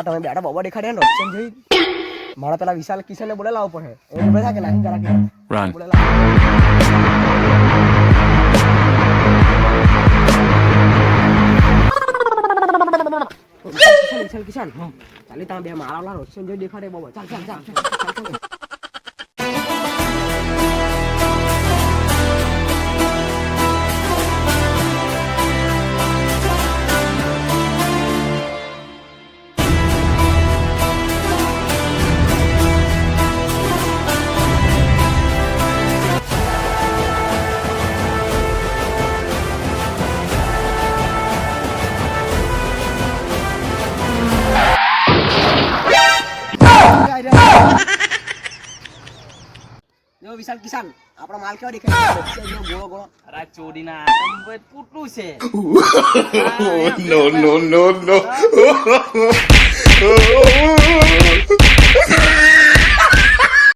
તમે બેટા બબો દેખાડે ને રોશન જોઈ મારા પેલા વિશાલ કિશનને બોલે લાવવો પડે એ ઉભે થા કે નહીં જરા કે બોલે લાવ કિશન ચાલી તમે બે મારા રોશન જોઈ દેખાડે બબો ચાલ ચાલ ચાલ ચાલ વિશાલ કિસાન આપણો માલ કેવો દેખાય ગોળો ગોળો અરે ચોરીના આટમ પર પૂટલું છે no